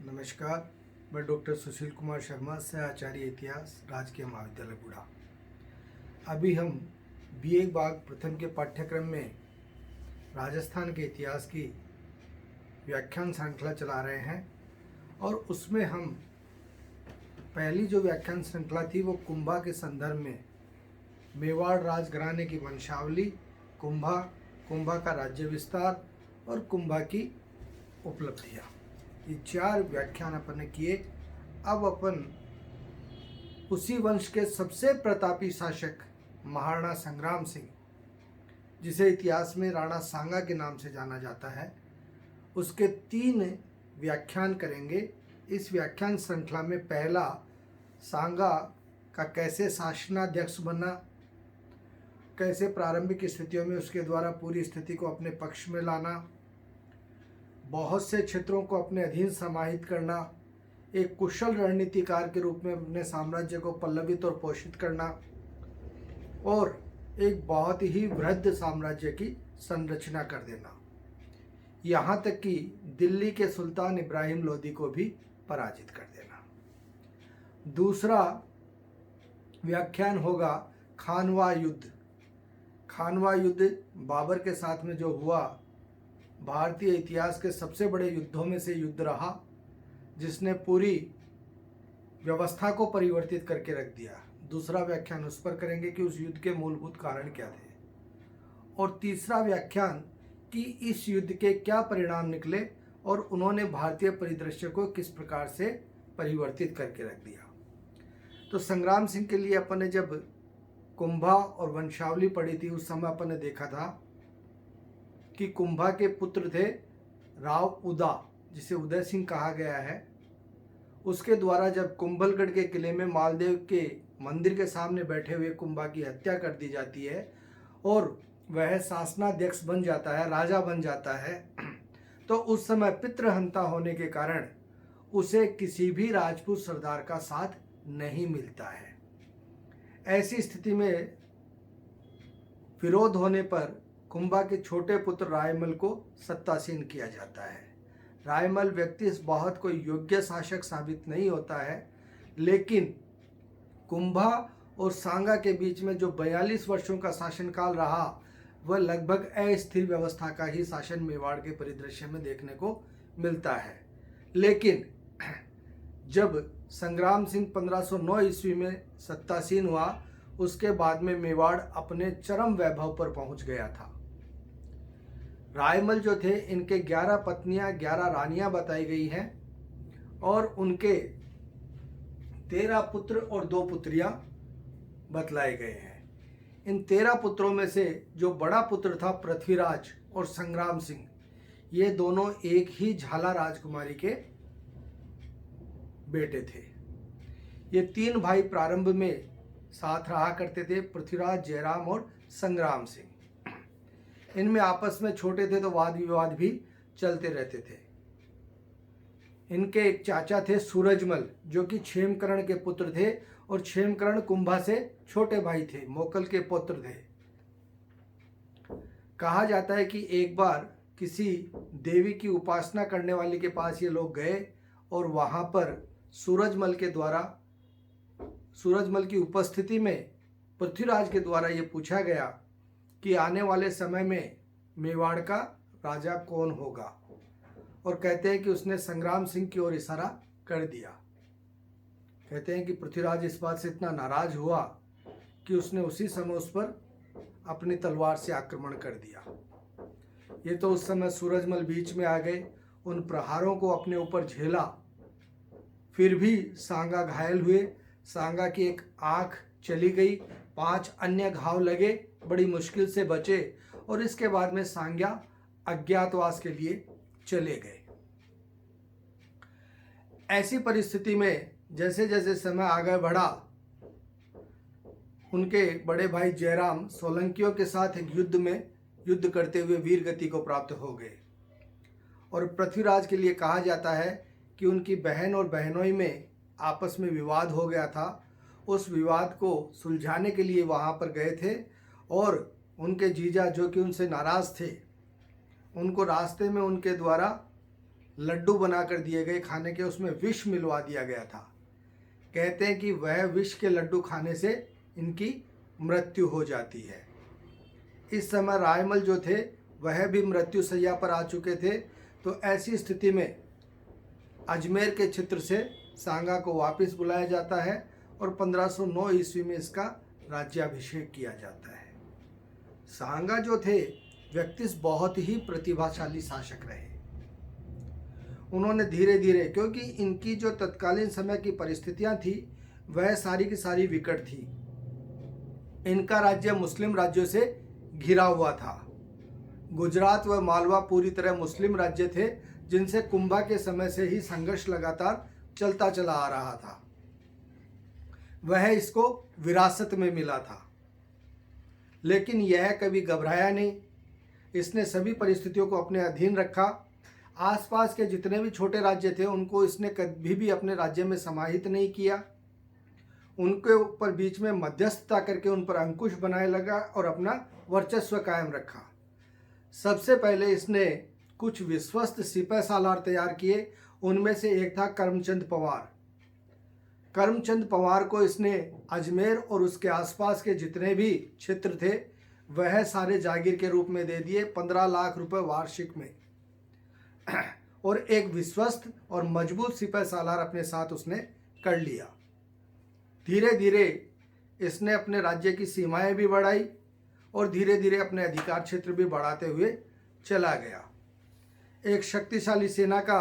नमस्कार। मैं डॉक्टर सुशील कुमार शर्मा से आचार्य इतिहास राजकीय महाविद्यालय गुड़ा। अभी हम बीए बाग प्रथम के पाठ्यक्रम में राजस्थान के इतिहास की व्याख्यान श्रृंखला चला रहे हैं और उसमें हम पहली जो व्याख्यान श्रृंखला थी वो कुंभा के संदर्भ में मेवाड़ राजघराने की वंशावली, कुंभा का राज्य विस्तार और कुंभा की उपलब्धियाँ, ये 4 व्याख्यान अपन ने किए। अब अपन उसी वंश के सबसे प्रतापी शासक महाराणा संग्राम सिंह, जिसे इतिहास में राणा सांगा के नाम से जाना जाता है, उसके 3 व्याख्यान करेंगे। इस व्याख्यान श्रृंखला में पहला सांगा का कैसे शासनाध्यक्ष बना, कैसे प्रारंभिक स्थितियों में उसके द्वारा पूरी स्थिति को अपने पक्ष में लाना, बहुत से क्षेत्रों को अपने अधीन समाहित करना, एक कुशल रणनीतिकार के रूप में अपने साम्राज्य को पल्लवित और पोषित करना और एक बहुत ही वृहद साम्राज्य की संरचना कर देना, यहाँ तक कि दिल्ली के सुल्तान इब्राहिम लोदी को भी पराजित कर देना। दूसरा व्याख्यान होगा खानवा युद्ध। खानवा युद्ध बाबर के साथ में जो हुआ, भारतीय इतिहास के सबसे बड़े युद्धों में से युद्ध रहा, जिसने पूरी व्यवस्था को परिवर्तित करके रख दिया। दूसरा व्याख्यान उस पर करेंगे कि उस युद्ध के मूलभूत कारण क्या थे, और तीसरा व्याख्यान कि इस युद्ध के क्या परिणाम निकले और उन्होंने भारतीय परिदृश्य को किस प्रकार से परिवर्तित करके रख दिया। तो संग्राम सिंह के लिए अपन ने जब कुंभा और वंशावली पढ़ी थी, उस समय अपन ने देखा था कि कुंभा के पुत्र थे राव उदा, जिसे उदय सिंह कहा गया है। उसके द्वारा जब कुंभलगढ़ के किले में मालदेव के मंदिर के सामने बैठे हुए कुंभा की हत्या कर दी जाती है और वह शासनाध्यक्ष बन जाता है, राजा बन जाता है, तो उस समय पितृहंता होने के कारण उसे किसी भी राजपूत सरदार का साथ नहीं मिलता है। ऐसी स्थिति में विरोध होने पर कुंभा के छोटे पुत्र रायमल को सत्तासीन किया जाता है। रायमल व्यक्ति इस बहुत कोई योग्य शासक साबित नहीं होता है, लेकिन कुंभा और सांगा के बीच में जो 42 वर्षों का शासनकाल रहा, वह लगभग अस्थिर व्यवस्था का ही शासन मेवाड़ के परिदृश्य में देखने को मिलता है। लेकिन जब संग्राम सिंह 1509 ईस्वी में सत्तासीन हुआ, उसके बाद में मेवाड़ अपने चरम वैभव पर पहुंच गया था। रायमल जो थे, इनके 11 पत्नियां 11 रानियां बताई गई हैं और उनके 13 पुत्र और 2 पुत्रियां बतलाए गए हैं। इन 13 पुत्रों में से जो बड़ा पुत्र था पृथ्वीराज और संग्राम सिंह, ये दोनों एक ही झाला राजकुमारी के बेटे थे। ये 3 भाई प्रारंभ में साथ रहा करते थे, पृथ्वीराज, जयराम और संग्राम सिंह। इनमें आपस में छोटे थे तो वाद विवाद भी चलते रहते थे। इनके एक चाचा थे सूरजमल, जो कि क्षेमकर्ण के पुत्र थे और क्षेमकर्ण कुंभा से छोटे भाई थे, मोकल के पुत्र थे। कहा जाता है कि एक बार किसी देवी की उपासना करने वाले के पास ये लोग गए और वहां पर सूरजमल की उपस्थिति में पृथ्वीराज के द्वारा ये पूछा गया कि आने वाले समय में मेवाड़ का राजा कौन होगा, और कहते हैं कि उसने संग्राम सिंह की ओर इशारा कर दिया। कहते हैं कि पृथ्वीराज इस बात से इतना नाराज हुआ कि उसने उसी समय उस पर अपनी तलवार से आक्रमण कर दिया। ये तो उस समय सूरजमल बीच में आ गए, उन प्रहारों को अपने ऊपर झेला, फिर भी सांगा घायल हुए। सांगा की एक आंख चली गई, 5 अन्य घाव लगे, बड़ी मुश्किल से बचे और इसके बाद में सांगा अज्ञातवास के लिए चले गए। ऐसी परिस्थिति में जैसे जैसे समय आगे बढ़ा, उनके बड़े भाई जयराम सोलंकियों के साथ एक युद्ध करते हुए वीर गति को प्राप्त हो गए। और पृथ्वीराज के लिए कहा जाता है कि उनकी बहन और बहनोई में आपस में विवाद हो गया था। उस विवाद को सुलझाने के लिए वहाँ पर गए थे और उनके जीजा, जो कि उनसे नाराज़ थे, उनको रास्ते में उनके द्वारा लड्डू बनाकर दिए गए खाने के, उसमें विष मिलवा दिया गया था। कहते हैं कि वह विष के लड्डू खाने से इनकी मृत्यु हो जाती है। इस समय रायमल जो थे वह भी मृत्यु शैया पर आ चुके थे। तो ऐसी स्थिति में अजमेर के क्षेत्र से सांगा को वापस बुलाया जाता है और 1509 ईस्वी में इसका राज्याभिषेक किया जाता है। सांगा जो थे व्यक्ति बहुत ही प्रतिभाशाली शासक रहे। उन्होंने धीरे धीरे, क्योंकि इनकी जो तत्कालीन समय की परिस्थितियां थी वह सारी की सारी विकट थी। इनका राज्य मुस्लिम राज्यों से घिरा हुआ था। गुजरात व मालवा पूरी तरह मुस्लिम राज्य थे, जिनसे कुंभा के समय से ही संघर्ष लगातार चलता चला आ रहा था। वह इसको विरासत में मिला था, लेकिन यह कभी घबराया नहीं। इसने सभी परिस्थितियों को अपने अधीन रखा। आसपास के जितने भी छोटे राज्य थे उनको इसने कभी भी अपने राज्य में समाहित नहीं किया। उनके ऊपर बीच में मध्यस्थता करके उन पर अंकुश बनाए लगा और अपना वर्चस्व कायम रखा। सबसे पहले इसने कुछ विश्वस्त सिपह सालार तैयार किए। उनमें से एक था करमचंद पवार। करमचंद पवार को इसने अजमेर और उसके आसपास के जितने भी क्षेत्र थे वह सारे जागीर के रूप में दे दिए, 15 लाख रुपए वार्षिक में। और एक विश्वस्त और मजबूत सिपह सालार अपने साथ उसने कर लिया। धीरे धीरे इसने अपने राज्य की सीमाएं भी बढ़ाई और धीरे धीरे अपने अधिकार क्षेत्र भी बढ़ाते हुए चला गया। एक शक्तिशाली सेना का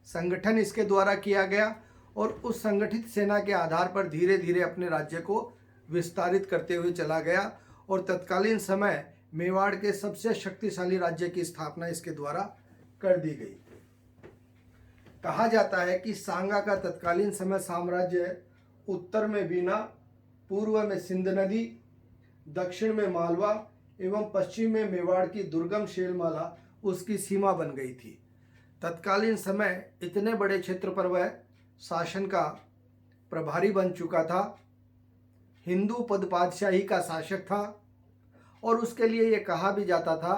संगठन इसके द्वारा किया गया और उस संगठित सेना के आधार पर धीरे धीरे अपने राज्य को विस्तारित करते हुए चला गया और तत्कालीन समय मेवाड़ के सबसे शक्तिशाली राज्य की स्थापना इसके द्वारा कर दी गई। कहा जाता है कि सांगा का तत्कालीन समय साम्राज्य उत्तर में बीना, पूर्व में सिंध नदी, दक्षिण में मालवा एवं पश्चिम में मेवाड़ की दुर्गम शैलमाला उसकी सीमा बन गई थी। तत्कालीन समय इतने बड़े क्षेत्र पर वह शासन का प्रभारी बन चुका था, हिंदू पद पातशाही का शासक था और उसके लिए यह कहा भी जाता था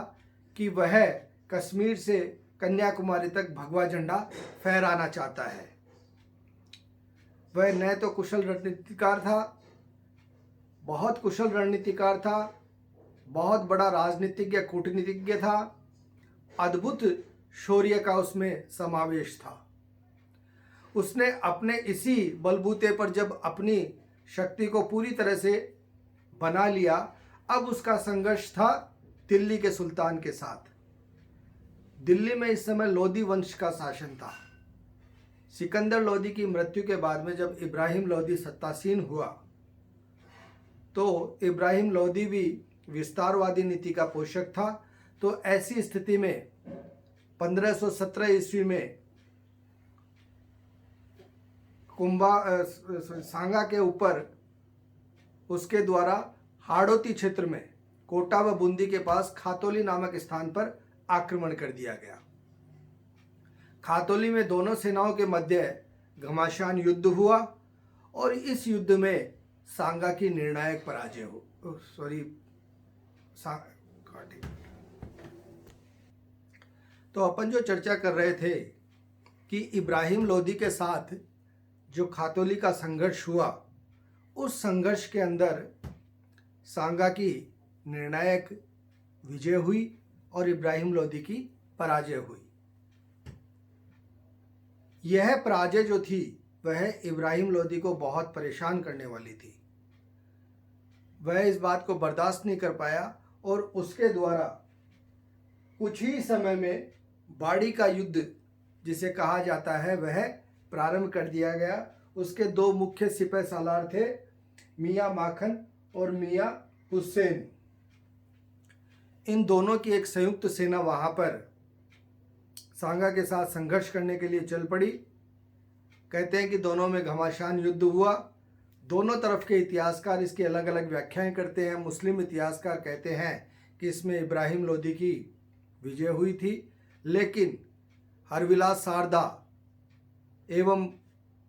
कि वह कश्मीर से कन्याकुमारी तक भगवा झंडा फहराना चाहता है। वह न तो कुशल रणनीतिकार था, बहुत कुशल रणनीतिकार था, बहुत बड़ा राजनीतिज्ञ कूटनीतिज्ञ था, अद्भुत शौर्य का उसमें समावेश था। उसने अपने इसी बलबूते पर जब अपनी शक्ति को पूरी तरह से बना लिया, अब उसका संघर्ष था दिल्ली के सुल्तान के साथ। दिल्ली में इस समय लोधी वंश का शासन था। सिकंदर लोधी की मृत्यु के बाद में जब इब्राहिम लोधी सत्तासीन हुआ तो इब्राहिम लोधी भी विस्तारवादी नीति का पोषक था। तो ऐसी स्थिति में 1517 ईस्वी में सांगा के ऊपर उसके द्वारा हाड़ौती क्षेत्र में कोटा व बूंदी के पास खातौली नामक स्थान पर आक्रमण कर दिया गया। खातौली में दोनों सेनाओं के मध्य घमासान युद्ध हुआ और इस युद्ध में सांगा की निर्णायक पराजय तो अपन जो चर्चा कर रहे थे कि इब्राहिम लोधी के साथ जो खातौली का संघर्ष हुआ, उस संघर्ष के अंदर सांगा की निर्णायक विजय हुई और इब्राहिम लोधी की पराजय हुई। यह पराजय जो थी वह इब्राहिम लोधी को बहुत परेशान करने वाली थी। वह इस बात को बर्दाश्त नहीं कर पाया और उसके द्वारा कुछ ही समय में बाड़ी का युद्ध जिसे कहा जाता है वह प्रारंभ कर दिया गया। उसके दो मुख्य सिपह सालार थे, मियाँ माखन और मियाँ हुसैन। इन दोनों की एक संयुक्त सेना वहाँ पर सांगा के साथ संघर्ष करने के लिए चल पड़ी। कहते हैं कि दोनों में घमासान युद्ध हुआ। दोनों तरफ के इतिहासकार इसकी अलग अलग व्याख्याएं करते हैं। मुस्लिम इतिहासकार कहते हैं कि इसमें इब्राहिम लोधी की विजय हुई थी, लेकिन हरविलास सारदा एवं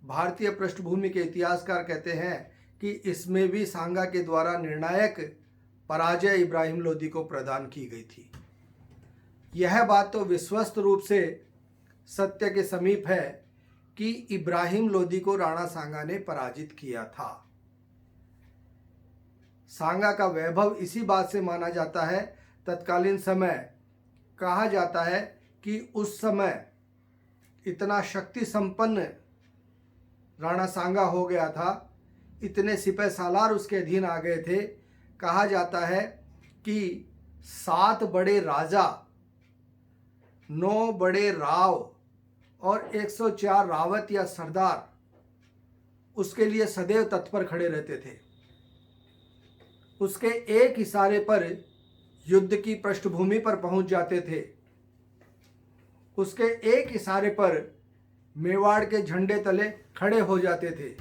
भारतीय पृष्ठभूमि के इतिहासकार कहते हैं कि इसमें भी सांगा के द्वारा निर्णायक पराजय इब्राहिम लोधी को प्रदान की गई थी। यह बात तो विश्वस्त रूप से सत्य के समीप है कि इब्राहिम लोदी को राणा सांगा ने पराजित किया था। सांगा का वैभव इसी बात से माना जाता है, तत्कालीन समय कहा जाता है कि उस समय इतना शक्ति संपन्न राणा सांगा हो गया था, इतने सिपह सालार उसके अधीन आ गए थे। कहा जाता है कि 7 बड़े राजा, 9 बड़े राव और 104 रावत या सरदार उसके लिए सदैव तत्पर खड़े रहते थे। उसके एक इशारे पर युद्ध की पृष्ठभूमि पर पहुंच जाते थे। उसके एक इशारे पर मेवाड़ के झंडे तले खड़े हो जाते थे।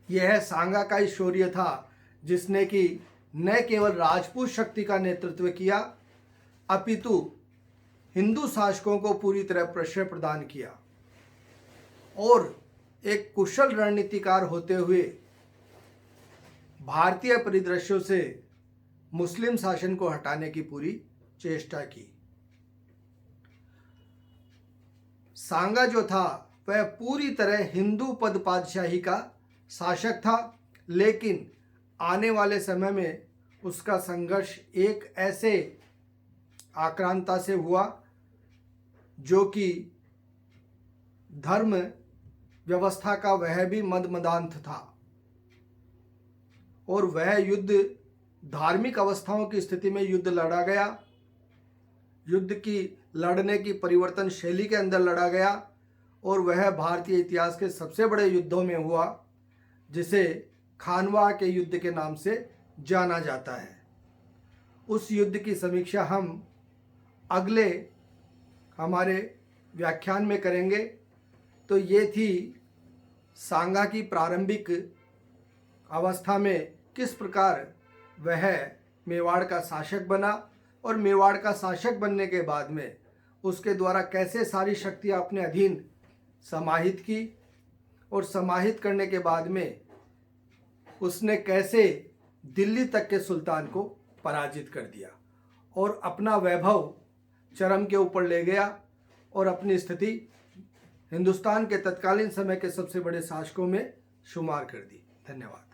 यह सांगा का ही शौर्य था जिसने कि न केवल राजपूत शक्ति का नेतृत्व किया, अपितु हिंदू शासकों को पूरी तरह प्रश्रय प्रदान किया और एक कुशल रणनीतिकार होते हुए भारतीय परिदृश्यों से मुस्लिम शासन को हटाने की पूरी चेष्टा की। सांगा जो था वह पूरी तरह हिंदू पद पातशाही का शासक था, लेकिन आने वाले समय में उसका संघर्ष एक ऐसे आक्रांता से हुआ जो कि धर्म व्यवस्था का वह भी मदमदांत था और वह युद्ध धार्मिक अवस्थाओं की स्थिति में युद्ध लड़ा गया। युद्ध की लड़ने की परिवर्तन शैली के अंदर लड़ा गया और वह भारतीय इतिहास के सबसे बड़े युद्धों में हुआ, जिसे खानवा के युद्ध के नाम से जाना जाता है। उस युद्ध की समीक्षा हम अगले हमारे व्याख्यान में करेंगे। तो ये थी सांगा की प्रारंभिक अवस्था में किस प्रकार वह मेवाड़ का शासक बना और मेवाड़ का शासक बनने के बाद में उसके द्वारा कैसे सारी शक्तियाँ अपने अधीन समाहित की और समाहित करने के बाद में उसने कैसे दिल्ली तक के सुल्तान को पराजित कर दिया और अपना वैभव चरम के ऊपर ले गया और अपनी स्थिति हिंदुस्तान के तत्कालीन समय के सबसे बड़े शासकों में शुमार कर दी। धन्यवाद।